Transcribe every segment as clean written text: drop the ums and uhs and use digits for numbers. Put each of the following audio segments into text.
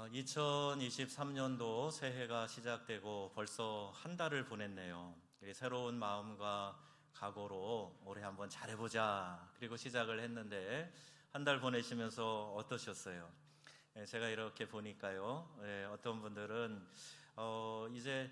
2023년도 새해가 시작되고 벌써 한 달을 보냈네요. 새로운 마음과 각오로 올해 한번 잘해보자. 그리고 시작을 했는데 한 달 보내시면서 어떠셨어요? 제가 이렇게 보니까요. 어떤 분들은 이제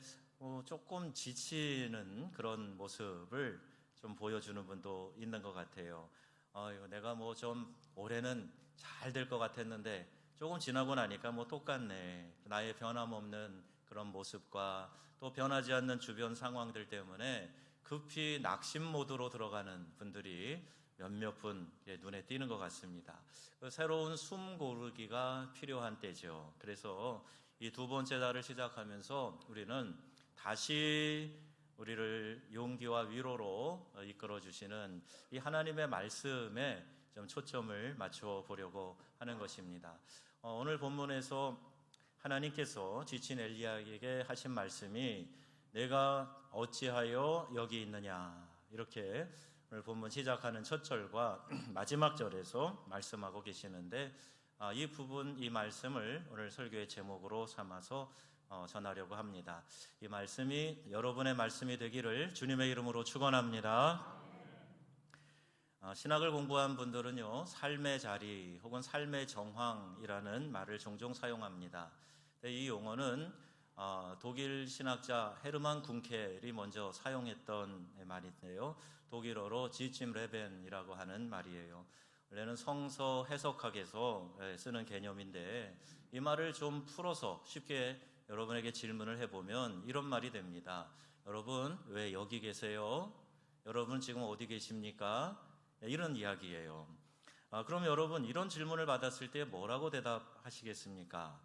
조금 지치는 그런 모습을 좀 보여주는 분도 있는 것 같아요. 이거 내가 좀 올해는 잘 될 것 같았는데 조금 지나고 나니까 똑같네. 나의 변함없는 그런 모습과 또 변하지 않는 주변 상황들 때문에 급히 낙심 모드로 들어가는 분들이 몇몇 분 눈에 띄는 것 같습니다. 새로운 숨 고르기가 필요한 때죠. 그래서 이 두 번째 달을 시작하면서 우리는 다시 우리를 용기와 위로로 이끌어 주시는 이 하나님의 말씀에 좀 초점을 맞춰 보려고 하는 것입니다. 오늘 본문에서 하나님께서 지친 엘리야에게 하신 말씀이 내가 어찌하여 여기 있느냐, 이렇게 오늘 본문 시작하는 첫 절과 마지막 절에서 말씀하고 계시는데, 이 부분, 이 말씀을 오늘 설교의 제목으로 삼아서 전하려고 합니다. 이 말씀이 여러분의 말씀이 되기를 주님의 이름으로 축원합니다. 신학을 공부한 분들은요, 삶의 자리 혹은 삶의 정황이라는 말을 종종 사용합니다. 이 용어는 독일 신학자 헤르만 궁켈이 먼저 사용했던 말인데요, 독일어로 지침 레벤이라고 하는 말이에요. 원래는 성서 해석학에서 쓰는 개념인데, 이 말을 좀 풀어서 쉽게 여러분에게 질문을 해보면 이런 말이 됩니다. 여러분, 왜 여기 계세요? 여러분 지금 어디 계십니까? 이런 이야기예요. 그럼 여러분, 이런 질문을 받았을 때 뭐라고 대답하시겠습니까?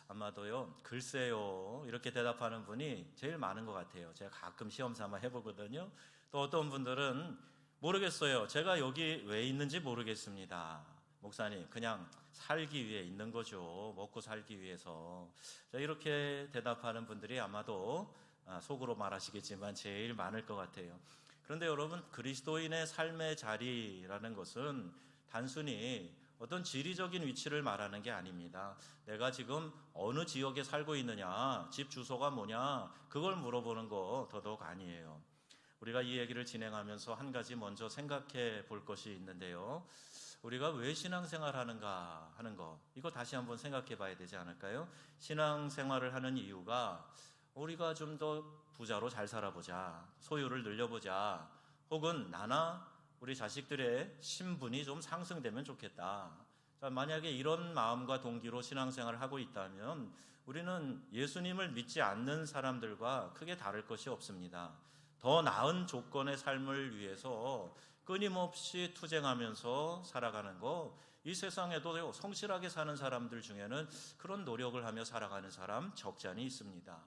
아마도요, 글쎄요, 이렇게 대답하는 분이 제일 많은 것 같아요. 제가 가끔 시험 삼아 해보거든요. 또 어떤 분들은 모르겠어요. 제가 여기 왜 있는지 모르겠습니다. 목사님, 그냥 살기 위해 있는 거죠. 먹고 살기 위해서. 이렇게 대답하는 분들이 아마도 속으로 말하시겠지만 제일 많을 것 같아요. 그런데 여러분, 그리스도인의 삶의 자리라는 것은 단순히 어떤 지리적인 위치를 말하는 게 아닙니다. 내가 지금 어느 지역에 살고 있느냐, 집 주소가 뭐냐, 그걸 물어보는 거 더더욱 아니에요. 우리가 이 얘기를 진행하면서 한 가지 먼저 생각해 볼 것이 있는데요, 우리가 왜 신앙생활 하는가 하는 거, 이거 다시 한번 생각해 봐야 되지 않을까요? 신앙생활을 하는 이유가 우리가 좀 더 부자로 잘 살아보자, 소유를 늘려보자, 혹은 나나 우리 자식들의 신분이 좀 상승되면 좋겠다. 자, 만약에 이런 마음과 동기로 신앙생활을 하고 있다면 우리는 예수님을 믿지 않는 사람들과 크게 다를 것이 없습니다. 더 나은 조건의 삶을 위해서 끊임없이 투쟁하면서 살아가는 거, 이 세상에도 성실하게 사는 사람들 중에는 그런 노력을 하며 살아가는 사람 적지 않이 있습니다.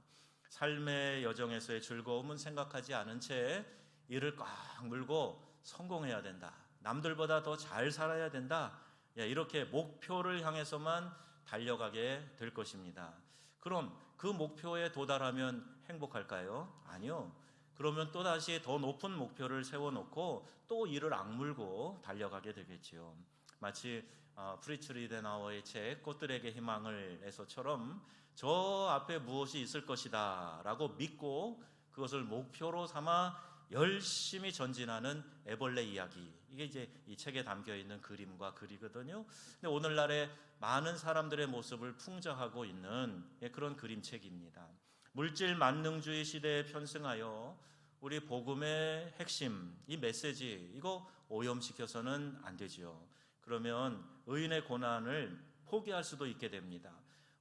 삶의 여정에서의 즐거움은 생각하지 않은 채 이를 꽉 물고 성공해야 된다, 남들보다 더 잘 살아야 된다, 이렇게 목표를 향해서만 달려가게 될 것입니다. 그럼 그 목표에 도달하면 행복할까요? 아니요. 그러면 또다시 더 높은 목표를 세워놓고 또 이를 악물고 달려가게 되겠지요. 마치 프리츠 리덴하워의 책 꽃들에게 희망을 에서처럼 저 앞에 무엇이 있을 것이다 라고 믿고 그것을 목표로 삼아 열심히 전진하는 애벌레 이야기, 이게 이제 이 책에 담겨있는 그림과 글이거든요. 근데 오늘날의 많은 사람들의 모습을 풍자하고 있는 그런 그림책입니다. 물질 만능주의 시대에 편승하여 우리 복음의 핵심, 이 메시지, 이거 오염시켜서는 안 되죠. 그러면 의인의 고난을 포기할 수도 있게 됩니다.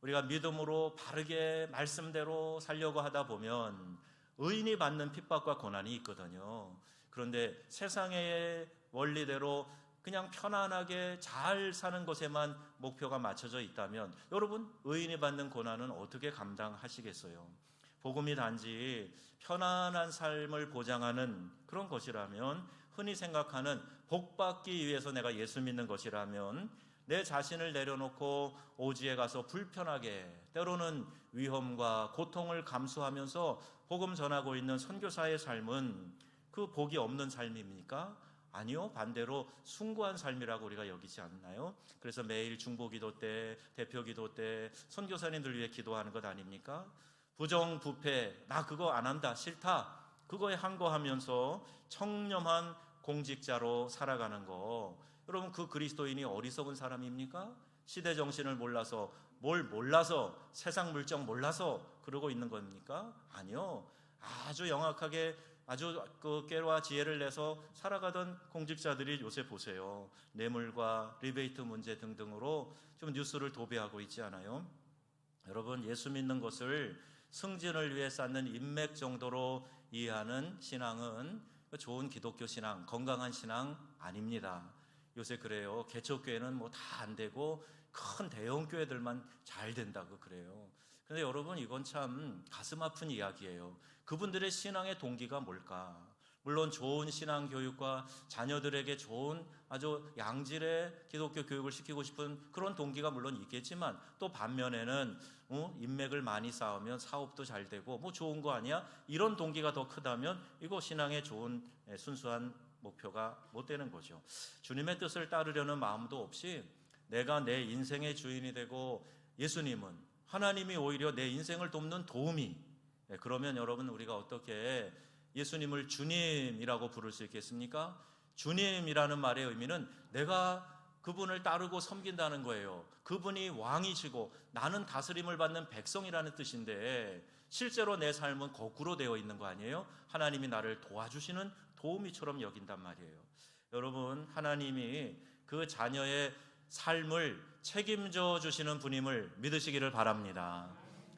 우리가 믿음으로 바르게 말씀대로 살려고 하다 보면 의인이 받는 핍박과 고난이 있거든요. 그런데 세상의 원리대로 그냥 편안하게 잘 사는 것에만 목표가 맞춰져 있다면 여러분, 의인이 받는 고난은 어떻게 감당하시겠어요? 복음이 단지 편안한 삶을 보장하는 그런 것이라면, 흔히 생각하는 복받기 위해서 내가 예수 믿는 것이라면, 내 자신을 내려놓고 오지에 가서 불편하게, 때로는 위험과 고통을 감수하면서 복음 전하고 있는 선교사의 삶은 그 복이 없는 삶입니까? 아니요, 반대로 숭고한 삶이라고 우리가 여기지 않나요? 그래서 매일 중보기도 때, 대표기도 때 선교사님들 위해 기도하는 것 아닙니까? 부정부패, 나 그거 안 한다, 싫다, 그거에 항거하면서 청렴한 공직자로 살아가는 거, 여러분 그 그리스도인이 어리석은 사람입니까? 시대 정신을 몰라서, 뭘 몰라서, 세상 물정 몰라서 그러고 있는 겁니까? 아니요, 아주 영악하게 아주 그 깨와 지혜를 내서 살아가던 공직자들이 요새 보세요, 뇌물과 리베이트 문제 등등으로 좀 뉴스를 도배하고 있지 않아요? 여러분, 예수 믿는 것을 승진을 위해 쌓는 인맥 정도로 이해하는 신앙은 좋은 기독교 신앙, 건강한 신앙 아닙니다. 요새 그래요. 개척교회는 뭐 다 안 되고 큰 대형 교회들만 잘 된다고 그래요. 그런데 여러분, 이건 참 가슴 아픈 이야기예요. 그분들의 신앙의 동기가 뭘까? 물론 좋은 신앙 교육과 자녀들에게 좋은 아주 양질의 기독교 교육을 시키고 싶은 그런 동기가 물론 있겠지만, 또 반면에는 인맥을 많이 쌓으면 사업도 잘 되고 뭐 좋은 거 아니야? 이런 동기가 더 크다면 이거 신앙의 좋은 순수한 목표가 못 되는 거죠. 주님의 뜻을 따르려는 마음도 없이 내가 내 인생의 주인이 되고 예수님은, 하나님이 오히려 내 인생을 돕는 도우미, 그러면 여러분, 우리가 어떻게 예수님을 주님이라고 부를 수 있겠습니까? 주님이라는 말의 의미는 내가 그분을 따르고 섬긴다는 거예요. 그분이 왕이시고 나는 다스림을 받는 백성이라는 뜻인데, 실제로 내 삶은 거꾸로 되어 있는 거 아니에요? 하나님이 나를 도와주시는 도우미처럼 여긴단 말이에요. 여러분, 하나님이 그 자녀의 삶을 책임져 주시는 분임을 믿으시기를 바랍니다.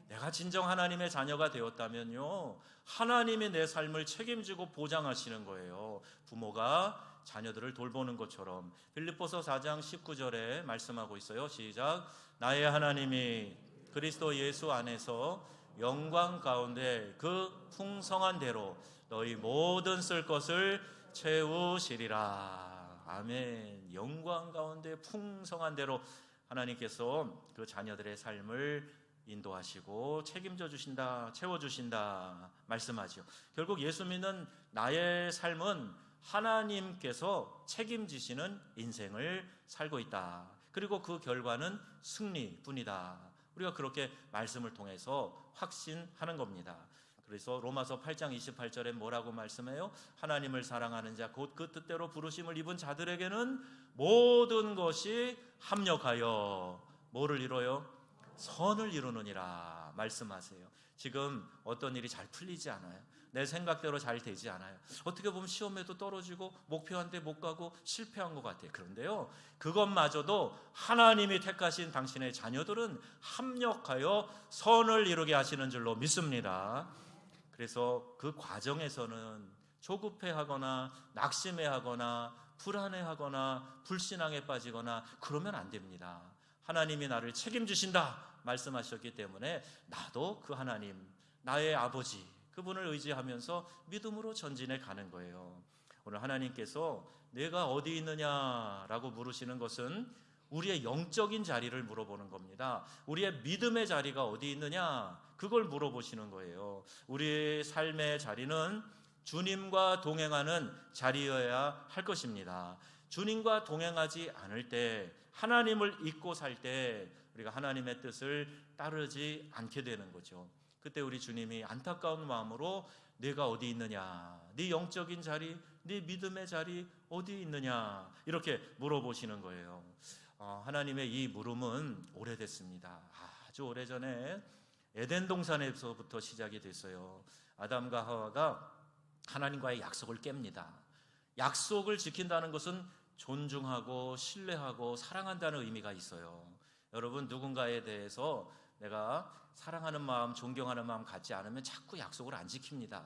내가 진정 하나님의 자녀가 되었다면요, 하나님이 내 삶을 책임지고 보장하시는 거예요. 부모가 자녀들을 돌보는 것처럼. 빌립보서 4장 19절에 말씀하고 있어요. 시작. 나의 하나님이 그리스도 예수 안에서 영광 가운데 그 풍성한 대로 너희 모든 쓸 것을 채우시리라. 아멘. 영광 가운데 풍성한 대로 하나님께서 그 자녀들의 삶을 인도하시고 책임져 주신다, 채워주신다 말씀하죠. 결국 예수 믿는 나의 삶은 하나님께서 책임지시는 인생을 살고 있다. 그리고 그 결과는 승리뿐이다. 우리가 그렇게 말씀을 통해서 확신하는 겁니다. 그래서 로마서 8장 28절에 뭐라고 말씀해요? 하나님을 사랑하는 자, 곧 그 뜻대로 부르심을 입은 자들에게는 모든 것이 합력하여 뭐를 이뤄요? 선을 이루느니라 말씀하세요. 지금 어떤 일이 잘 풀리지 않아요. 내 생각대로 잘 되지 않아요. 어떻게 보면 시험에도 떨어지고 목표한 데 못 가고 실패한 것 같아요. 그런데요, 그것마저도 하나님이 택하신 당신의 자녀들은 합력하여 선을 이루게 하시는 줄로 믿습니다. 그래서 그 과정에서는 조급해하거나 낙심해하거나 불안해하거나 불신앙에 빠지거나 그러면 안 됩니다. 하나님이 나를 책임지신다 말씀하셨기 때문에 나도 그 하나님, 나의 아버지, 그분을 의지하면서 믿음으로 전진해 가는 거예요. 오늘 하나님께서 내가 어디 있느냐라고 물으시는 것은 우리의 영적인 자리를 물어보는 겁니다. 우리의 믿음의 자리가 어디 있느냐, 그걸 물어보시는 거예요. 우리의 삶의 자리는 주님과 동행하는 자리여야 할 것입니다. 주님과 동행하지 않을 때, 하나님을 잊고 살 때 우리가 하나님의 뜻을 따르지 않게 되는 거죠. 그때 우리 주님이 안타까운 마음으로 네가 어디 있느냐, 네 영적인 자리, 네 믿음의 자리 어디 있느냐, 이렇게 물어보시는 거예요. 하나님의 이 물음은 오래됐습니다. 아주 오래전에 에덴 동산에서부터 시작이 됐어요. 아담과 하와가 하나님과의 약속을 깹니다. 약속을 지킨다는 것은 존중하고 신뢰하고 사랑한다는 의미가 있어요. 여러분, 누군가에 대해서 내가 사랑하는 마음, 존경하는 마음 갖지 않으면 자꾸 약속을 안 지킵니다.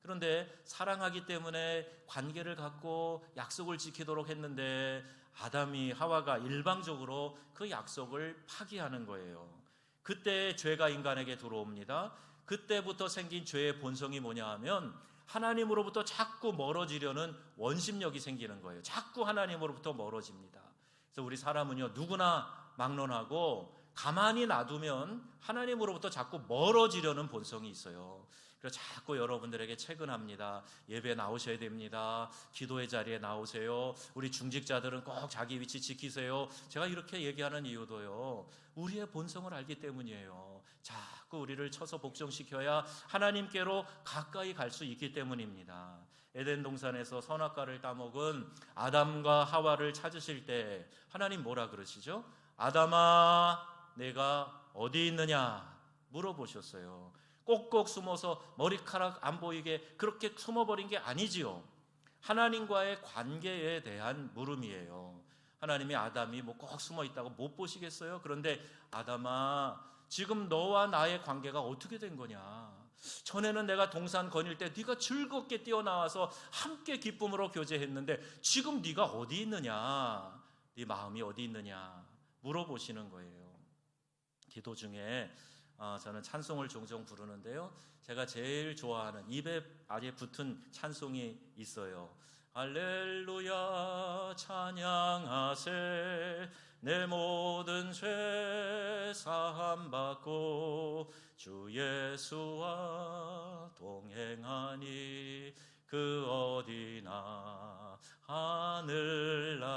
그런데 사랑하기 때문에 관계를 갖고 약속을 지키도록 했는데 아담이 하와가 일방적으로 그 약속을 파기하는 거예요. 그때 죄가 인간에게 들어옵니다. 그때부터 생긴 죄의 본성이 뭐냐 하면 하나님으로부터 자꾸 멀어지려는 원심력이 생기는 거예요. 자꾸 하나님으로부터 멀어집니다. 그래서 우리 사람은요, 누구나 막론하고 가만히 놔두면 하나님으로부터 자꾸 멀어지려는 본성이 있어요. 그래서 자꾸 여러분들에게 체근합니다. 예배 나오셔야 됩니다. 기도의 자리에 나오세요. 우리 중직자들은 꼭 자기 위치 지키세요. 제가 이렇게 얘기하는 이유도요, 우리의 본성을 알기 때문이에요. 자꾸 우리를 쳐서 복종시켜야 하나님께로 가까이 갈 수 있기 때문입니다. 에덴 동산에서 선악과를 따먹은 아담과 하와를 찾으실 때 하나님 뭐라 그러시죠? 아담아, 내가 어디 있느냐 물어보셨어요. 꼭꼭 숨어서 머리카락 안 보이게 그렇게 숨어버린 게 아니지요. 하나님과의 관계에 대한 물음이에요. 하나님이 아담이 뭐 꼭 숨어 있다고 못 보시겠어요? 그런데 아담아, 지금 너와 나의 관계가 어떻게 된 거냐? 전에는 내가 동산 거닐 때 네가 즐겁게 뛰어나와서 함께 기쁨으로 교제했는데 지금 네가 어디 있느냐? 네 마음이 어디 있느냐? 물어보시는 거예요. 기도 중에 저는 찬송을 종종 부르는데요, 제가 제일 좋아하는 입에 아예 붙은 찬송이 있어요. 할렐루야 찬양하세, 내 모든 죄 사함 받고 주 예수와 동행하니 그 어디나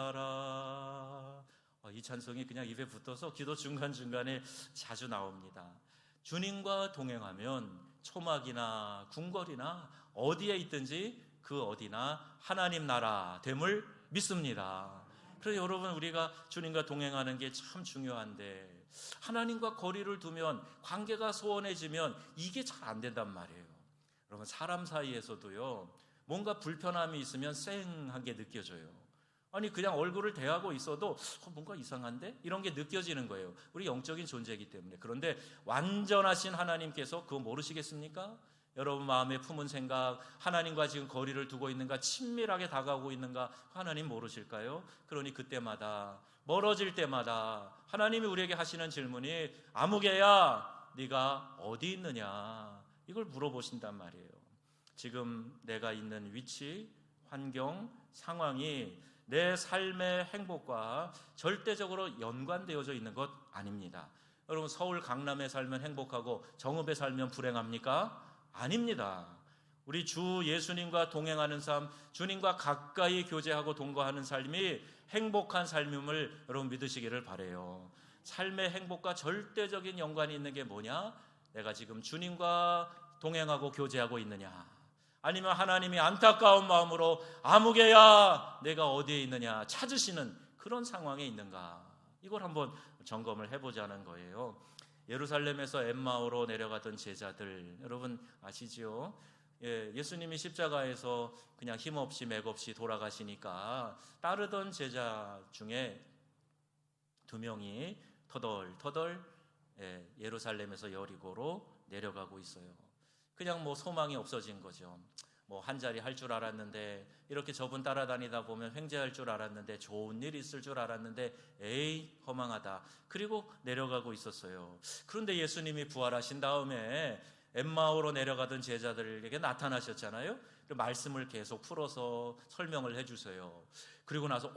하늘나라. 이 찬송이 그냥 입에 붙어서 기도 중간중간에 자주 나옵니다. 주님과 동행하면 초막이나 궁궐이나 어디에 있든지 그 어디나 하나님 나라 됨을 믿습니다. 그래서 여러분, 우리가 주님과 동행하는 게 참 중요한데 하나님과 거리를 두면, 관계가 소원해지면 이게 잘 안 된단 말이에요. 여러분, 사람 사이에서도요, 뭔가 불편함이 있으면 쌩한 게 느껴져요. 아니, 그냥 얼굴을 대하고 있어도 뭔가 이상한데? 이런 게 느껴지는 거예요. 우리 영적인 존재이기 때문에. 그런데 완전하신 하나님께서 그거 모르시겠습니까? 여러분 마음에 품은 생각, 하나님과 지금 거리를 두고 있는가, 친밀하게 다가오고 있는가, 하나님 모르실까요? 그러니 그때마다, 멀어질 때마다 하나님이 우리에게 하시는 질문이 아무개야 네가 어디 있느냐, 이걸 물어보신단 말이에요. 지금 내가 있는 위치, 환경, 상황이 내 삶의 행복과 절대적으로 연관되어져 있는 것 아닙니다. 여러분, 서울 강남에 살면 행복하고 정읍에 살면 불행합니까? 아닙니다. 우리 주 예수님과 동행하는 삶, 주님과 가까이 교제하고 동거하는 삶이 행복한 삶임을 여러분 믿으시기를 바라요. 삶의 행복과 절대적인 연관이 있는 게 뭐냐? 내가 지금 주님과 동행하고 교제하고 있느냐, 아니면 하나님이 안타까운 마음으로 아무개야 내가 어디에 있느냐 찾으시는 그런 상황에 있는가, 이걸 한번 점검을 해보자는 거예요. 예루살렘에서 엠마오로 내려가던 제자들, 여러분 아시지요? 예수님이 십자가에서 그냥 힘없이 맥없이 돌아가시니까 따르던 제자 중에 2명이 터덜터덜 예루살렘에서 여리고로 내려가고 있어요. 그냥 뭐 소망이 없어진 거죠. 뭐 한 자리 할 줄 알았는데, 이렇게 저분 따라다니다 보면 횡재할 줄 알았는데, 좋은 일 있을 줄 알았는데, 에이 허망하다. 그리고 내려가고 있었어요. 그런데 예수님이 부활하신 다음에 엠마오로 내려가던 제자들에게 나타나셨잖아요. 말씀을 계속 풀어서 설명을 해주세요. 그리고 나서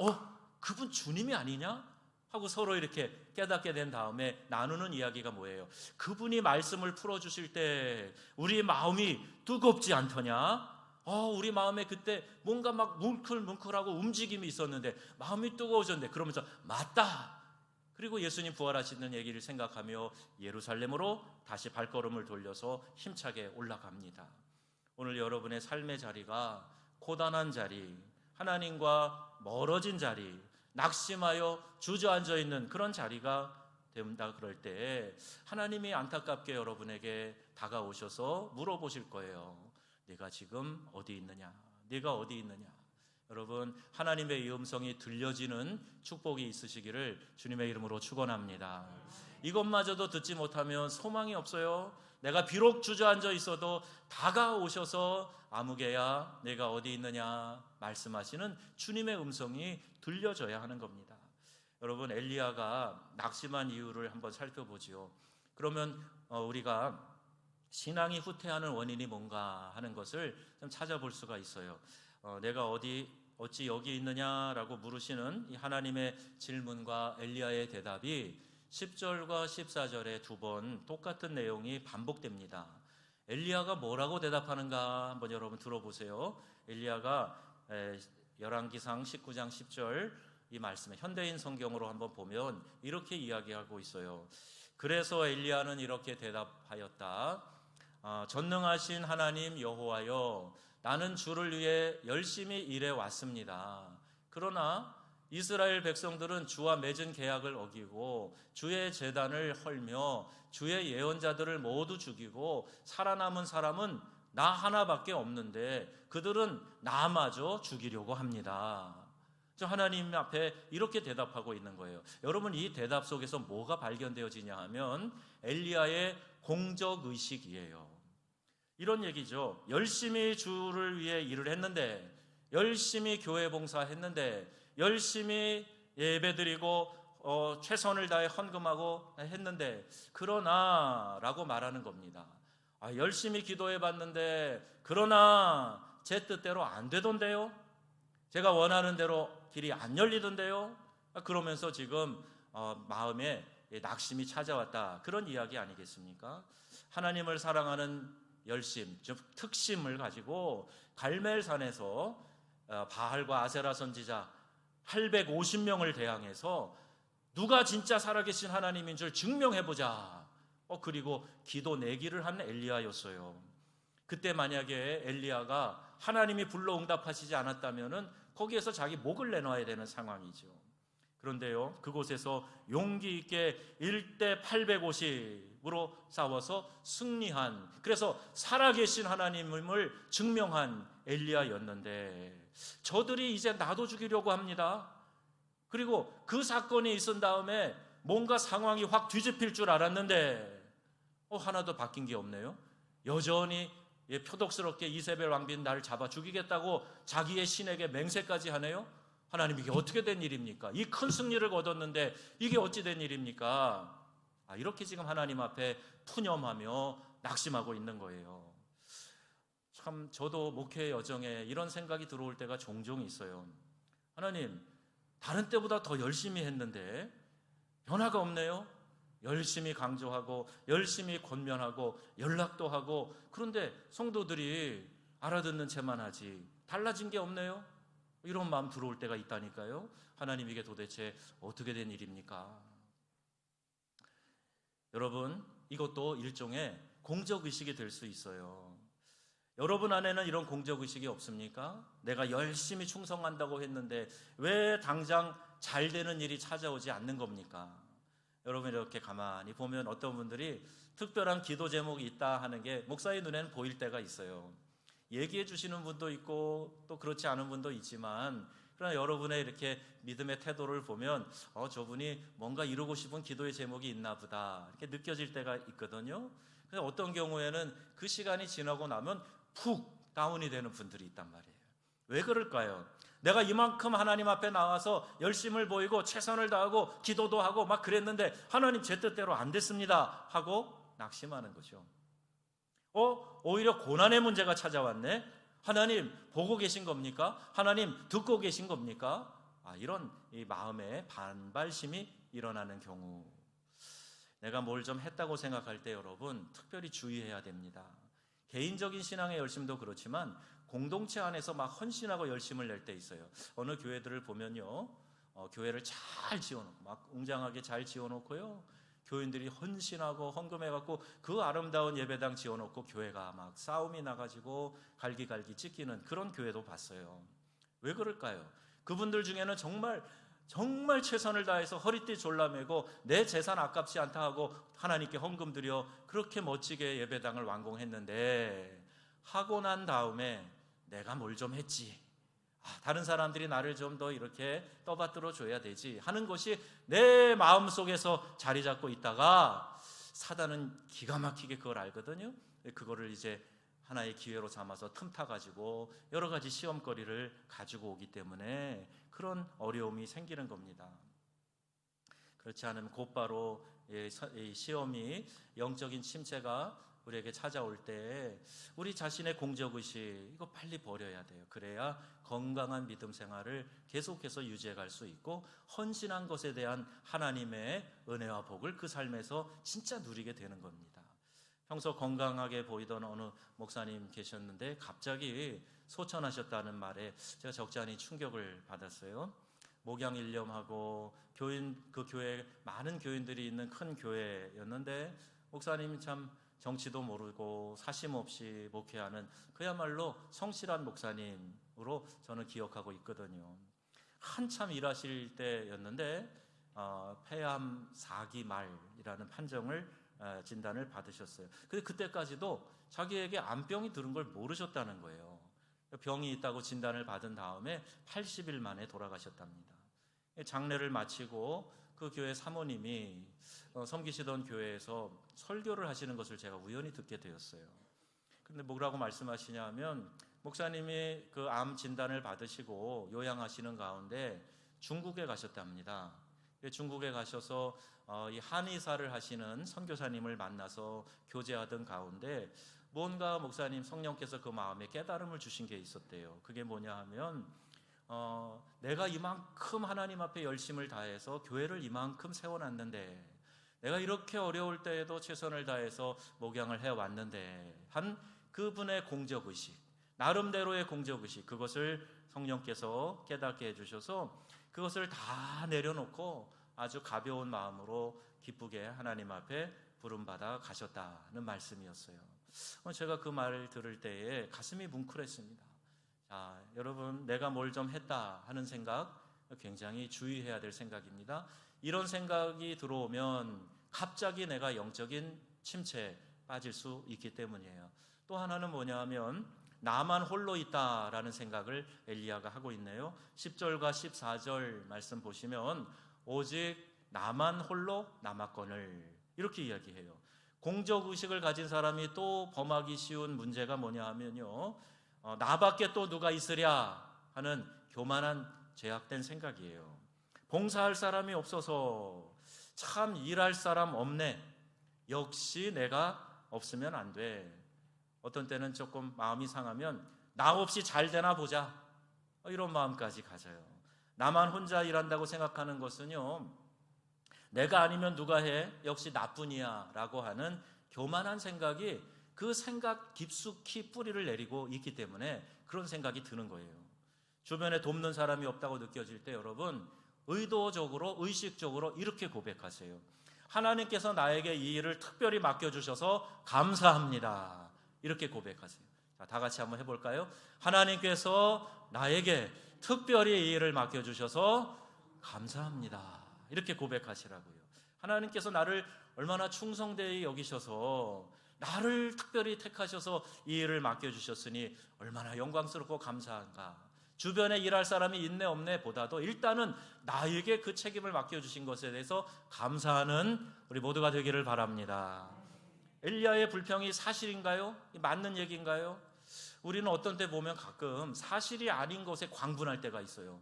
그분 주님이 아니냐? 하고 서로 이렇게 깨닫게 된 다음에 나누는 이야기가 뭐예요? 그분이 말씀을 풀어주실 때 우리 마음이 뜨겁지 않더냐? 우리 마음에 그때 뭔가 막 뭉클뭉클하고 움직임이 있었는데 마음이 뜨거워졌는데, 그러면서 맞다. 그리고 예수님 부활하시는 얘기를 생각하며 예루살렘으로 다시 발걸음을 돌려서 힘차게 올라갑니다. 오늘 여러분의 삶의 자리가 고단한 자리, 하나님과 멀어진 자리, 낙심하여 주저앉아 있는 그런 자리가 된다 그럴 때 하나님이 안타깝게 여러분에게 다가오셔서 물어보실 거예요. 네가 지금 어디 있느냐? 네가 어디 있느냐? 여러분, 하나님의 이 음성이 들려지는 축복이 있으시기를 주님의 이름으로 축원합니다. 이것마저도 듣지 못하면 소망이 없어요. 내가 비록 주저앉아 있어도 다가오셔서 아무개야 내가 어디 있느냐 말씀하시는 주님의 음성이 들려져야 하는 겁니다. 여러분, 엘리야가 낙심한 이유를 한번 살펴보지요. 그러면 우리가 신앙이 후퇴하는 원인이 뭔가 하는 것을 좀 찾아볼 수가 있어요. 내가 어찌 여기 있느냐라고 물으시는 이 하나님의 질문과 엘리야의 대답이 10절과 14절에 2번 똑같은 내용이 반복됩니다. 엘리야가 뭐라고 대답하는가 한번 여러분 들어보세요. 엘리야가 열왕기상 19장 10절 이 말씀에 현대인 성경으로 한번 보면 이렇게 이야기하고 있어요. 그래서 엘리야는 이렇게 대답하였다. 전능하신 하나님 여호와여, 나는 주를 위해 열심히 일해 왔습니다. 그러나 이스라엘 백성들은 주와 맺은 계약을 어기고 주의 제단을 헐며 주의 예언자들을 모두 죽이고 살아남은 사람은 나 하나밖에 없는데 그들은 나마저 죽이려고 합니다. 하나님 앞에 이렇게 대답하고 있는 거예요. 여러분, 이 대답 속에서 뭐가 발견되어지냐 하면 엘리야의 공적의식이에요. 이런 얘기죠. 열심히 주를 위해 일을 했는데, 열심히 교회 봉사했는데, 열심히 예배드리고 최선을 다해 헌금하고 했는데, 그러나 라고 말하는 겁니다. 열심히 기도해봤는데 그러나 제 뜻대로 안 되던데요, 제가 원하는 대로 길이 안 열리던데요. 그러면서 지금 마음에 낙심이 찾아왔다, 그런 이야기 아니겠습니까? 하나님을 사랑하는 열심, 즉 특심을 가지고 갈멜산에서 바알과 아세라 선지자 850명을 대항해서 누가 진짜 살아계신 하나님인 줄 증명해보자. 그리고 기도 내기를 한 엘리야였어요. 그때 만약에 엘리야가 하나님이 불러 응답하시지 않았다면 거기에서 자기 목을 내놔야 되는 상황이죠. 그런데요, 그곳에서 용기 있게 1대 850으로 싸워서 승리한, 그래서 살아계신 하나님을 증명한 엘리야였는데, 저들이 이제 나도 죽이려고 합니다. 그리고 그 사건이 있은 다음에 뭔가 상황이 확 뒤집힐 줄 알았는데 하나도 바뀐 게 없네요. 여전히 표독스럽게 이세벨 왕비는 나를 잡아 죽이겠다고 자기의 신에게 맹세까지 하네요. 하나님, 이게 어떻게 된 일입니까? 이 큰 승리를 거뒀는데 이게 어찌 된 일입니까? 이렇게 지금 하나님 앞에 푸념하며 낙심하고 있는 거예요. 참, 저도 목회 여정에 이런 생각이 들어올 때가 종종 있어요. 하나님, 다른 때보다 더 열심히 했는데 변화가 없네요. 열심히 강조하고 열심히 권면하고 연락도 하고, 그런데 성도들이 알아듣는 채만 하지 달라진 게 없네요. 이런 마음 들어올 때가 있다니까요. 하나님, 이게 도대체 어떻게 된 일입니까? 여러분, 이것도 일종의 공적의식이 될 수 있어요. 여러분 안에는 이런 공적의식이 없습니까? 내가 열심히 충성한다고 했는데 왜 당장 잘 되는 일이 찾아오지 않는 겁니까? 여러분, 이렇게 가만히 보면 어떤 분들이 특별한 기도 제목이 있다 하는 게 목사의 눈에는 보일 때가 있어요. 얘기해 주시는 분도 있고 또 그렇지 않은 분도 있지만, 그러나 여러분의 이렇게 믿음의 태도를 보면 저분이 뭔가 이루고 싶은 기도의 제목이 있나 보다, 이렇게 느껴질 때가 있거든요. 그래서 어떤 경우에는 그 시간이 지나고 나면 푹 다운이 되는 분들이 있단 말이에요. 왜 그럴까요? 내가 이만큼 하나님 앞에 나와서 열심을 보이고 최선을 다하고 기도도 하고 막 그랬는데 하나님, 제 뜻대로 안 됐습니다 하고 낙심하는 거죠. 오히려 고난의 문제가 찾아왔네. 하나님, 보고 계신 겁니까? 하나님, 듣고 계신 겁니까? 이런 이 마음의 반발심이 일어나는 경우, 내가 뭘 좀 했다고 생각할 때 여러분 특별히 주의해야 됩니다. 개인적인 신앙의 열심도 그렇지만 공동체 안에서 막 헌신하고 열심을 낼 때 있어요. 어느 교회들을 보면요, 교회를 잘 지어놓고 막 웅장하게 잘 지어놓고요, 교인들이 헌신하고 헌금해갖고 그 아름다운 예배당 지어놓고 교회가 막 싸움이 나가지고 갈기갈기 찢기는 그런 교회도 봤어요. 왜 그럴까요? 그분들 중에는 정말 최선을 다해서 허리띠 졸라매고 내 재산 아깝지 않다 하고 하나님께 헌금 드려 그렇게 멋지게 예배당을 완공했는데, 하고 난 다음에 내가 뭘 좀 했지, 다른 사람들이 나를 좀 더 이렇게 떠받들어 줘야 되지 하는 것이 내 마음속에서 자리 잡고 있다가, 사단은 기가 막히게 그걸 알거든요. 그거를 이제 하나의 기회로 삼아서 틈타가지고 여러 가지 시험거리를 가지고 오기 때문에 그런 어려움이 생기는 겁니다. 그렇지 않으면 곧바로 이 시험이, 영적인 침체가 우리에게 찾아올 때 우리 자신의 공적의식 이거 빨리 버려야 돼요. 그래야 건강한 믿음 생활을 계속해서 유지해 갈 수 있고 헌신한 것에 대한 하나님의 은혜와 복을 그 삶에서 진짜 누리게 되는 겁니다. 평소 건강하게 보이던 어느 목사님 계셨는데 갑자기 소천하셨다는 말에 제가 적잖이 충격을 받았어요. 목양일념하고 그 교회 많은 교인들이 있는 큰 교회였는데 목사님이 참 정치도 모르고 사심 없이 목회하는 그야말로 성실한 목사님으로 저는 기억하고 있거든요. 한참 일하실 때였는데 폐암 4기 말이라는 진단을 받으셨어요. 근데 그때까지도 자기에게 암병이 들은 걸 모르셨다는 거예요. 병이 있다고 진단을 받은 다음에 80일 만에 돌아가셨답니다. 장례를 마치고 그 교회 사모님이 섬기시던 교회에서 설교를 하시는 것을 제가 우연히 듣게 되었어요. 근데 뭐라고 말씀하시냐면 목사님이 그 암 진단을 받으시고 요양하시는 가운데 중국에 가셨답니다. 중국에 가셔서 이 한의사를 하시는 선교사님을 만나서 교제하던 가운데 뭔가 목사님 성령께서 그 마음에 깨달음을 주신 게 있었대요. 그게 뭐냐 하면 내가 이만큼 하나님 앞에 열심을 다해서 교회를 이만큼 세워놨는데 내가 이렇게 어려울 때에도 최선을 다해서 목양을 해왔는데 한 그분의 공적의식, 나름대로의 공적의식, 그것을 성령께서 깨닫게 해주셔서 그것을 다 내려놓고 아주 가벼운 마음으로 기쁘게 하나님 앞에 부름받아 가셨다는 말씀이었어요. 제가 그 말을 들을 때에 가슴이 뭉클했습니다. 자, 여러분, 내가 뭘 좀 했다 하는 생각 굉장히 주의해야 될 생각입니다. 이런 생각이 들어오면 갑자기 내가 영적인 침체에 빠질 수 있기 때문이에요. 또 하나는 뭐냐 하면 나만 홀로 있다라는 생각을 엘리야가 하고 있네요. 10절과 14절 말씀 보시면 오직 나만 홀로 남았거늘 이렇게 이야기해요. 공적의식을 가진 사람이 또 범하기 쉬운 문제가 뭐냐 하면요, 나밖에 또 누가 있으랴 하는 교만한 죄악된 생각이에요. 봉사할 사람이 없어서 참 일할 사람 없네, 역시 내가 없으면 안 돼. 어떤 때는 조금 마음이 상하면 나 없이 잘 되나 보자, 이런 마음까지 가져요. 나만 혼자 일한다고 생각하는 것은요, 내가 아니면 누가 해? 역시 나뿐이야 라고 하는 교만한 생각이 그 생각 깊숙이 뿌리를 내리고 있기 때문에 그런 생각이 드는 거예요. 주변에 돕는 사람이 없다고 느껴질 때 여러분, 의도적으로 의식적으로 이렇게 고백하세요. 하나님께서 나에게 이 일을 특별히 맡겨주셔서 감사합니다. 이렇게 고백하세요. 자, 다 같이 한번 해볼까요? 하나님께서 나에게 특별히 이 일을 맡겨주셔서 감사합니다. 이렇게 고백하시라고요. 하나님께서 나를 얼마나 충성되이 여기셔서 나를 특별히 택하셔서 이 일을 맡겨주셨으니 얼마나 영광스럽고 감사한가. 주변에 일할 사람이 있네 없네 보다도 일단은 나에게 그 책임을 맡겨주신 것에 대해서 감사하는 우리 모두가 되기를 바랍니다. 엘리야의 불평이 사실인가요? 맞는 얘기인가요? 우리는 어떤 때 보면 가끔 사실이 아닌 것에 광분할 때가 있어요.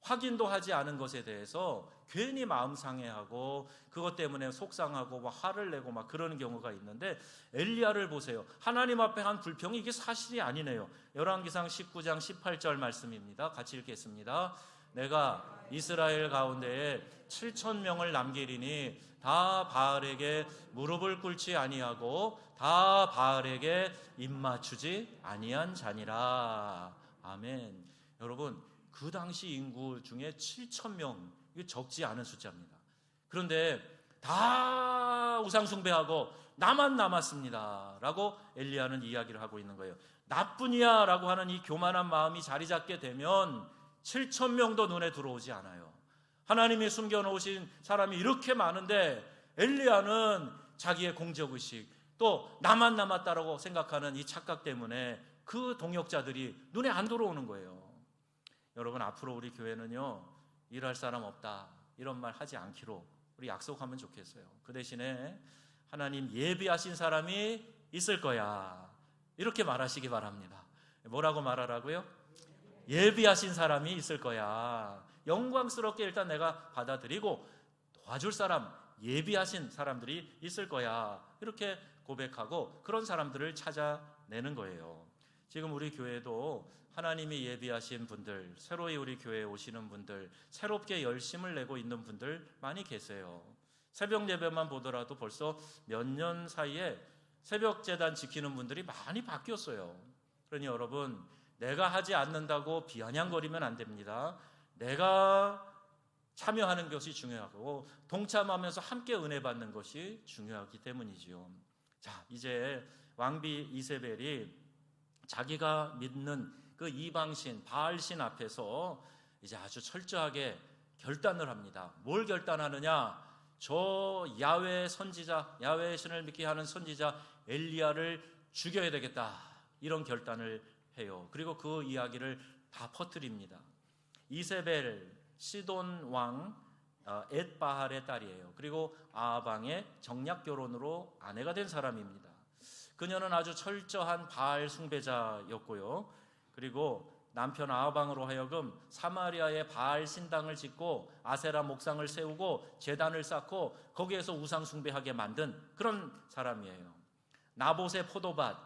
확인도 하지 않은 것에 대해서 괜히 마음 상해하고 그것 때문에 속상하고 막 화를 내고 막 그러는 경우가 있는데 엘리야를 보세요. 하나님 앞에 한 불평이 이게 사실이 아니네요. 열왕기상 19장 18절 말씀입니다. 같이 읽겠습니다. 내가 이스라엘 가운데에 7,000명을 남기리니 다 바알에게 무릎을 꿇지 아니하고 다 바알에게 입맞추지 아니한 자니라. 아멘. 여러분, 그 당시 인구 중에 7,000명, 이게 적지 않은 숫자입니다. 그런데 다 우상숭배하고 나만 남았습니다 라고 엘리야는 이야기를 하고 있는 거예요. 나뿐이야 라고 하는 이 교만한 마음이 자리 잡게 되면 7,000명도 눈에 들어오지 않아요. 하나님이 숨겨놓으신 사람이 이렇게 많은데 엘리야는 자기의 공적의식, 또 나만 남았다라고 생각하는 이 착각 때문에 그 동역자들이 눈에 안 들어오는 거예요. 여러분, 앞으로 우리 교회는요, 일할 사람 없다 이런 말 하지 않기로 우리 약속하면 좋겠어요. 그 대신에 하나님 예비하신 사람이 있을 거야 이렇게 말하시기 바랍니다. 뭐라고 말하라고요? 예비하신 사람이 있을 거야. 영광스럽게 일단 내가 받아들이고 도와줄 사람, 예비하신 사람들이 있을 거야 이렇게 고백하고 그런 사람들을 찾아내는 거예요. 지금 우리 교회도 하나님이 예비하신 분들, 새로이 우리 교회에 오시는 분들, 새롭게 열심을 내고 있는 분들 많이 계세요. 새벽 예배만 보더라도 벌써 몇 년 사이에 새벽 제단 지키는 분들이 많이 바뀌었어요. 그러니 여러분, 내가 하지 않는다고 비아냥거리면 안 됩니다. 내가 참여하는 것이 중요하고 동참하면서 함께 은혜 받는 것이 중요하기 때문이지요. 자, 이제 왕비 이세벨이 자기가 믿는 그 이방신 바알신 앞에서 이제 아주 철저하게 결단을 합니다. 뭘 결단하느냐? 저 야훼 선지자, 야훼의 신을 믿게 하는 선지자 엘리야를 죽여야 되겠다, 이런 결단을 해요. 그리고 그 이야기를 다 퍼뜨립니다. 이세벨 시돈 왕 엣바할의 딸이에요. 그리고 아방의 정략 결혼으로 아내가 된 사람입니다. 그녀는 아주 철저한 바알 숭배자였고요. 그리고 남편 아방으로 하여금 사마리아에 바알 신당을 짓고 아세라 목상을 세우고 제단을 쌓고 거기에서 우상 숭배하게 만든 그런 사람이에요. 나봇의 포도밭,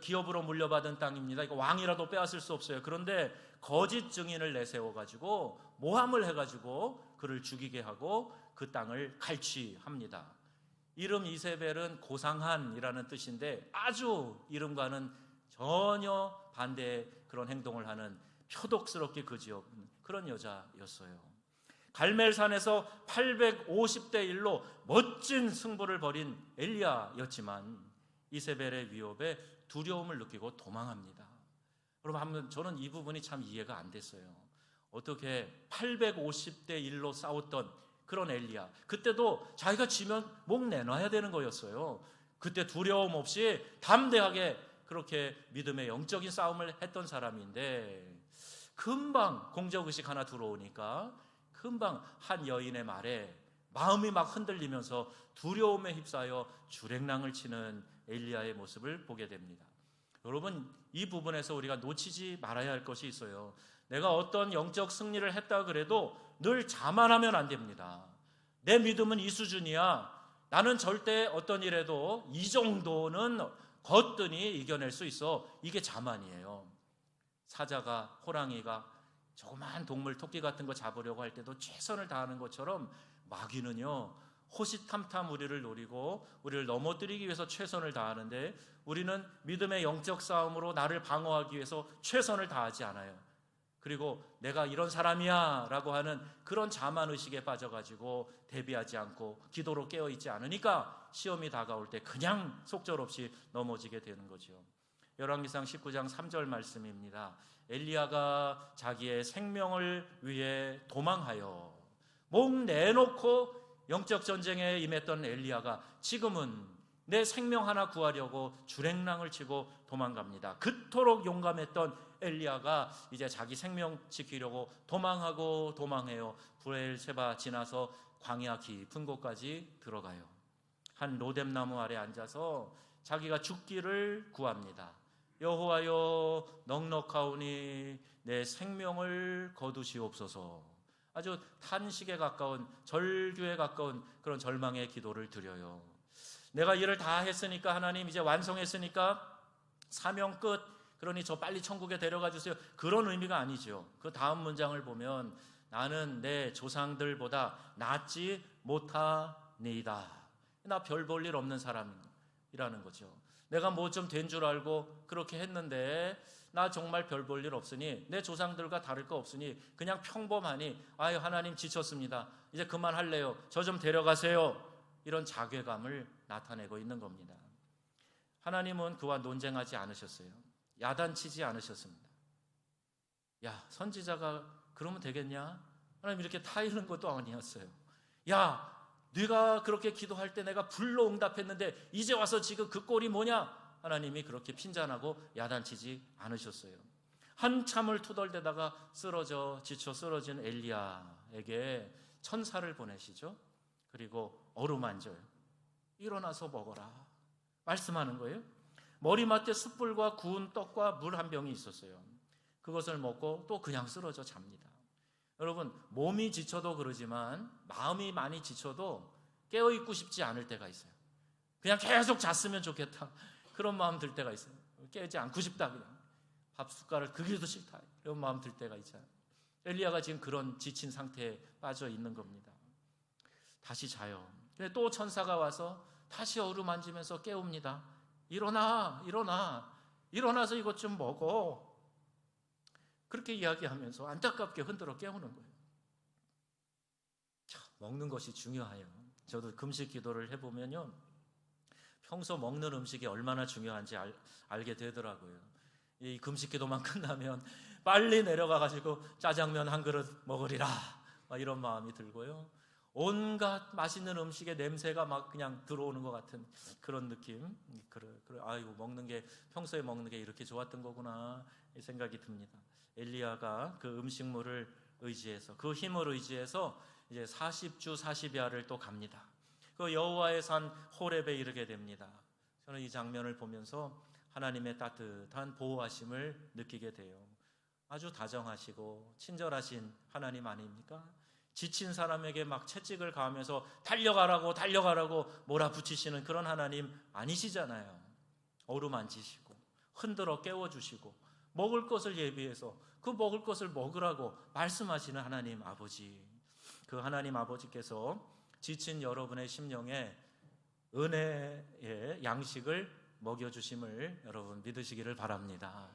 기업으로 물려받은 땅입니다. 이거 왕이라도 빼앗을 수 없어요. 그런데 거짓 증인을 내세워가지고 모함을 해가지고 그를 죽이게 하고 그 땅을 갈취합니다. 이름 이세벨은 고상한이라는 뜻인데 아주 이름과는 전혀 반대의 그런 행동을 하는 표독스럽게 그지없는 그런 여자였어요. 갈멜산에서 850대 1로 멋진 승부를 벌인 엘리야였지만 이세벨의 위협에 두려움을 느끼고 도망합니다. 여러분, 저는 이 부분이 참 이해가 안 됐어요. 어떻게 850대 1로 싸웠던 그런 엘리야, 그때도 자기가 지면 목 내놔야 되는 거였어요. 그때 두려움 없이 담대하게 그렇게 믿음의 영적인 싸움을 했던 사람인데 금방 공적의식 하나 들어오니까 금방 한 여인의 말에 마음이 막 흔들리면서 두려움에 휩싸여 주랭랑을 치는 엘리야의 모습을 보게 됩니다. 여러분, 이 부분에서 우리가 놓치지 말아야 할 것이 있어요. 내가 어떤 영적 승리를 했다 그래도 늘 자만하면 안 됩니다. 내 믿음은 이 수준이야, 나는 절대 어떤 일에도 이 정도는 거뜬히 이겨낼 수 있어, 이게 자만이에요. 사자가, 호랑이가 조그만 동물, 토끼 같은 거 잡으려고 할 때도 최선을 다하는 것처럼 마귀는요, 호시탐탐 우리를 노리고 우리를 넘어뜨리기 위해서 최선을 다하는데 우리는 믿음의 영적 싸움으로 나를 방어하기 위해서 최선을 다하지 않아요. 그리고 내가 이런 사람이야 라고 하는 그런 자만의식에 빠져가지고 대비하지 않고 기도로 깨어있지 않으니까 시험이 다가올 때 그냥 속절없이 넘어지게 되는 거죠. 열왕기상 19장 3절 말씀입니다. 엘리야가 자기의 생명을 위해 도망하여, 목 내놓고 영적 전쟁에 임했던 엘리야가 지금은 내 생명 하나 구하려고 주랭랑을 치고 도망갑니다. 그토록 용감했던 엘리야가 이제 자기 생명 지키려고 도망하고 도망해요. 브엘세바 지나서 광야 깊은 곳까지 들어가요. 한 로뎀나무 아래 앉아서 자기가 죽기를 구합니다. 여호와여, 넉넉하오니 내 생명을 거두시옵소서. 아주 탄식에 가까운, 절규에 가까운 그런 절망의 기도를 드려요. 내가 일을 다 했으니까, 하나님 이제 완성했으니까 사명 끝, 그러니 저 빨리 천국에 데려가 주세요, 그런 의미가 아니죠. 그 다음 문장을 보면 나는 내 조상들보다 낫지 못하니이다. 나 별 볼 일 없는 사람이라는 거죠. 내가 뭐 좀 된 줄 알고 그렇게 했는데 나 정말 별 볼 일 없으니, 내 조상들과 다를 거 없으니 그냥 평범하니, 아유 하나님 지쳤습니다, 이제 그만할래요, 저 좀 데려가세요, 이런 자괴감을 나타내고 있는 겁니다. 하나님은 그와 논쟁하지 않으셨어요. 야단치지 않으셨습니다. 야, 선지자가 그러면 되겠냐? 하나님 이렇게 타이르는 것도 아니었어요. 야, 네가 그렇게 기도할 때 내가 불로 응답했는데 이제 와서 지금 그 꼴이 뭐냐? 하나님이 그렇게 핀잔하고 야단치지 않으셨어요. 한참을 투덜대다가 지쳐 쓰러진 엘리야에게 천사를 보내시죠. 그리고 어루만져요. 일어나서 먹어라 말씀하는 거예요. 머리맡에 숯불과 구운 떡과 물 한 병이 있었어요. 그것을 먹고 또 그냥 쓰러져 잡니다. 여러분, 몸이 지쳐도 그러지만 마음이 많이 지쳐도 깨어있고 싶지 않을 때가 있어요. 그냥 계속 잤으면 좋겠다, 그런 마음 들 때가 있어요. 깨지 않고 싶다, 그냥 밥 숟가락을 그기도 싫다, 이런 마음 들 때가 있잖아요. 엘리야가 지금 그런 지친 상태에 빠져 있는 겁니다. 다시 자요. 근데 또 천사가 와서 다시 어루만지면서 깨웁니다. 일어나서 이것 좀 먹어. 그렇게 이야기하면서 안타깝게 흔들어 깨우는 거예요. 참, 먹는 것이 중요해요. 저도 금식 기도를 해보면요, 평소 먹는 음식이 얼마나 중요한지 알게 되더라고요. 이 금식 기도만 끝나면 빨리 내려가가지고 짜장면 한 그릇 먹으리라, 이런 마음이 들고요. 온갖 맛있는 음식의 냄새가 막 그냥 들어오는 것 같은 그런 느낌. 아이고, 평소에 먹는 게 이렇게 좋았던 거구나, 이 생각이 듭니다. 엘리야가 그 음식물을 의지해서, 그 힘을 의지해서 이제 40주 40야를 또 갑니다. 그 여호와의 산 호렙에 이르게 됩니다. 저는 이 장면을 보면서 하나님의 따뜻한 보호하심을 느끼게 돼요. 아주 다정하시고 친절하신 하나님 아닙니까? 지친 사람에게 막 채찍을 가하면서 달려가라고 몰아붙이시는 그런 하나님 아니시잖아요. 어루만지시고 흔들어 깨워주시고 먹을 것을 예비해서 그 먹을 것을 먹으라고 말씀하시는 하나님 아버지. 그 하나님 아버지께서 지친 여러분의 심령에 은혜의 양식을 먹여주심을 여러분 믿으시기를 바랍니다.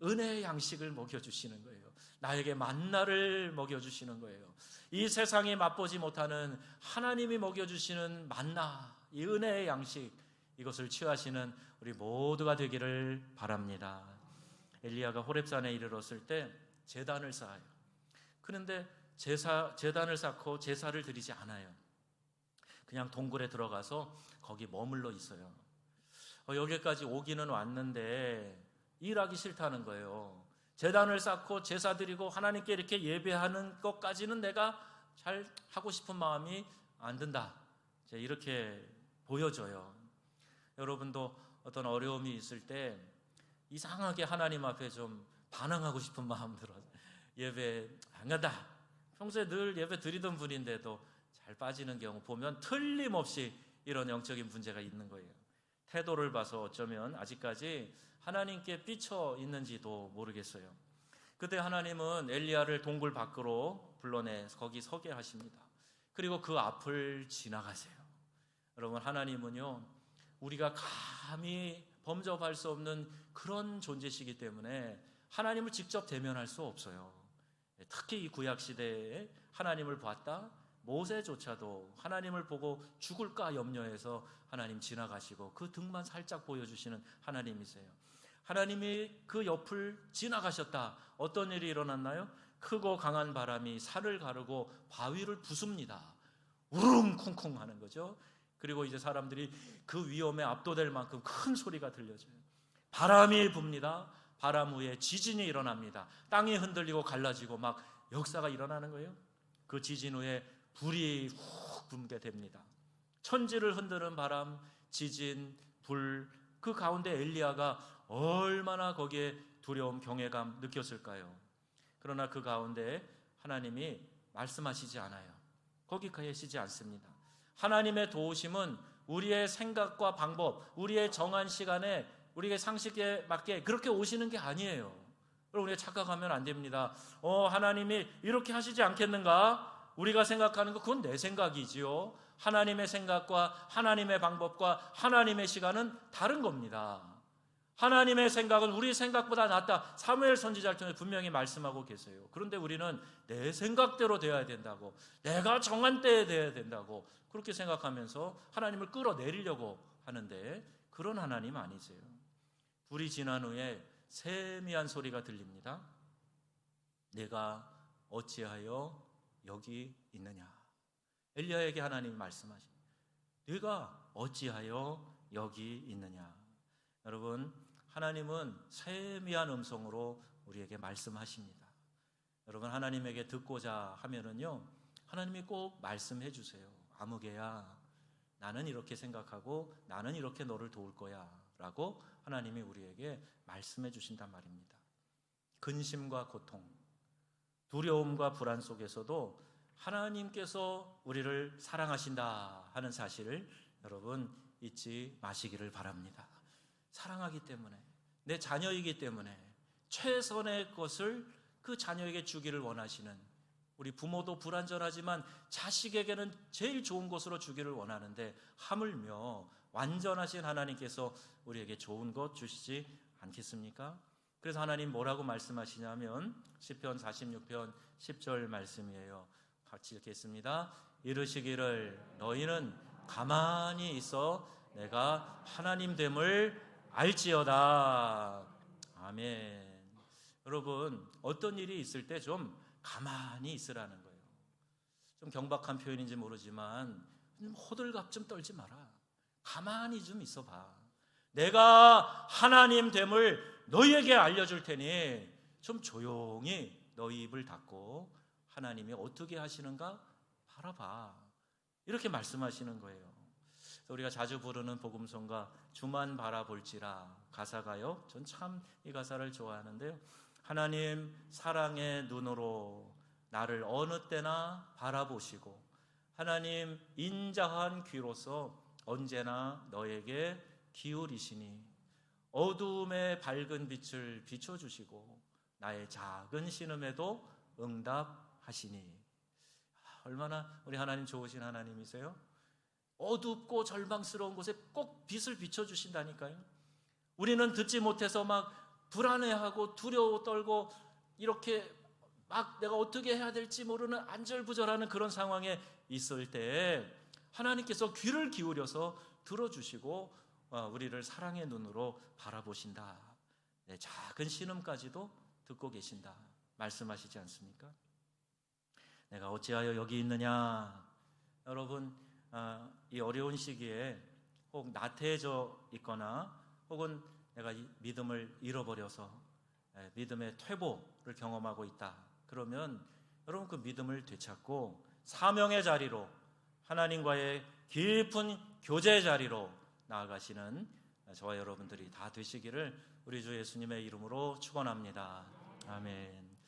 은혜의 양식을 먹여주시는 거예요. 나에게 만나를 먹여주시는 거예요. 이 세상이 맛보지 못하는 하나님이 먹여주시는 만나, 이 은혜의 양식, 이것을 취하시는 우리 모두가 되기를 바랍니다. 엘리야가 호렙산에 이르렀을 때 제단을 쌓아요. 그런데 제단을 쌓고 제사를 드리지 않아요. 그냥 동굴에 들어가서 거기 머물러 있어요. 여기까지 오기는 왔는데 일하기 싫다는 거예요. 제단을 쌓고 제사 드리고 하나님께 이렇게 예배하는 것까지는 내가 잘 하고 싶은 마음이 안 든다, 이렇게 보여져요. 여러분도 어떤 어려움이 있을 때 이상하게 하나님 앞에 좀 반항하고 싶은 마음 들어요. 예배 안 간다. 평소에 늘 예배 드리던 분인데도 잘 빠지는 경우 보면 틀림없이 이런 영적인 문제가 있는 거예요. 태도를 봐서 어쩌면 아직까지 하나님께 삐쳐 있는지도 모르겠어요. 그때 하나님은 엘리야를 동굴 밖으로 불러내 거기 서게 하십니다. 그리고 그 앞을 지나가세요. 여러분, 하나님은요, 우리가 감히 범접할 수 없는 그런 존재시기 때문에 하나님을 직접 대면할 수 없어요. 특히 이 구약 시대에 하나님을 봤다, 모세조차도 하나님을 보고 죽을까 염려해서 하나님 지나가시고 그 등만 살짝 보여주시는 하나님이세요. 하나님이 그 옆을 지나가셨다. 어떤 일이 일어났나요? 크고 강한 바람이 산을 가르고 바위를 부숩니다. 우릉쿵쿵 하는 거죠. 그리고 이제 사람들이 그 위험에 압도될 만큼 큰 소리가 들려져요. 바람이 붑니다. 바람 후에 지진이 일어납니다. 땅이 흔들리고 갈라지고 막 역사가 일어나는 거예요. 그 지진 후에 불이 훅 뿜게 됩니다. 천지를 흔드는 바람, 지진, 불, 그 가운데 엘리야가 얼마나 거기에 두려움, 경외감 느꼈을까요? 그러나 그 가운데 하나님이 말씀하시지 않아요. 거기 계시지 않습니다. 하나님의 도우심은 우리의 생각과 방법, 우리의 정한 시간에 우리의 상식에 맞게 그렇게 오시는 게 아니에요. 여러분, 우리가 착각하면 안 됩니다. 하나님이 이렇게 하시지 않겠는가? 우리가 생각하는 거 그건 내 생각이지요. 하나님의 생각과 하나님의 방법과 하나님의 시간은 다른 겁니다. 하나님의 생각은 우리 생각보다 낫다. 사무엘 선지자를 통해 분명히 말씀하고 계세요. 그런데 우리는 내 생각대로 되어야 된다고, 내가 정한 때에 되어야 된다고 그렇게 생각하면서 하나님을 끌어내리려고 하는데 그런 하나님 아니세요. 불이 지난 후에 세미한 소리가 들립니다. 내가 어찌하여 여기 있느냐. 엘리야에게 하나님이 말씀하십니다. 네가 어찌하여 여기 있느냐. 여러분, 하나님은 세미한 음성으로 우리에게 말씀하십니다. 여러분, 하나님에게 듣고자 하면은요, 하나님이 꼭 말씀해 주세요. 아무개야, 나는 이렇게 생각하고 나는 이렇게 너를 도울 거야 라고 하나님이 우리에게 말씀해 주신단 말입니다. 근심과 고통, 두려움과 불안 속에서도 하나님께서 우리를 사랑하신다 하는 사실을 여러분 잊지 마시기를 바랍니다. 사랑하기 때문에, 내 자녀이기 때문에 최선의 것을 그 자녀에게 주기를 원하시는 우리 부모도 불완전하지만 자식에게는 제일 좋은 것으로 주기를 원하는데 하물며 완전하신 하나님께서 우리에게 좋은 것 주시지 않겠습니까? 그래서 하나님 뭐라고 말씀하시냐면 시편 46편 10절 말씀이에요. 같이 읽겠습니다. 이르시기를 너희는 가만히 있어 내가 하나님 됨을 알지어다. 아멘. 여러분, 어떤 일이 있을 때 좀 가만히 있으라는 거예요. 좀 경박한 표현인지 모르지만 좀 호들갑 좀 떨지 마라. 가만히 좀 있어봐. 내가 하나님 됨을 너희에게 알려줄 테니 좀 조용히 너희 입을 닫고 하나님이 어떻게 하시는가 바라봐. 이렇게 말씀하시는 거예요. 우리가 자주 부르는 복음성가 주만 바라볼지라 가사가요. 전 참 이 가사를 좋아하는데요. 하나님 사랑의 눈으로 나를 어느 때나 바라보시고 하나님 인자한 귀로서 언제나 너에게 기울이시니 어두움의 밝은 빛을 비춰주시고 나의 작은 신음에도 응답하시니. 얼마나 우리 하나님 좋으신 하나님이세요? 어둡고 절망스러운 곳에 꼭 빛을 비춰주신다니까요. 우리는 듣지 못해서 막 불안해하고 두려워 떨고 이렇게 막 내가 어떻게 해야 될지 모르는 안절부절하는 그런 상황에 있을 때 하나님께서 귀를 기울여서 들어주시고 우리를 사랑의 눈으로 바라보신다. 내 작은 신음까지도 듣고 계신다 말씀하시지 않습니까? 내가 어찌하여 여기 있느냐. 여러분, 이 어려운 시기에 혹 나태해져 있거나 혹은 내가 이 믿음을 잃어버려서 믿음의 퇴보를 경험하고 있다. 그러면 여러분 그 믿음을 되찾고 사명의 자리로 하나님과의 깊은 교제의 자리로 나아가시는 저와 여러분들이 다 되시기를 우리 주 예수님의 이름으로 축원합니다. 아멘.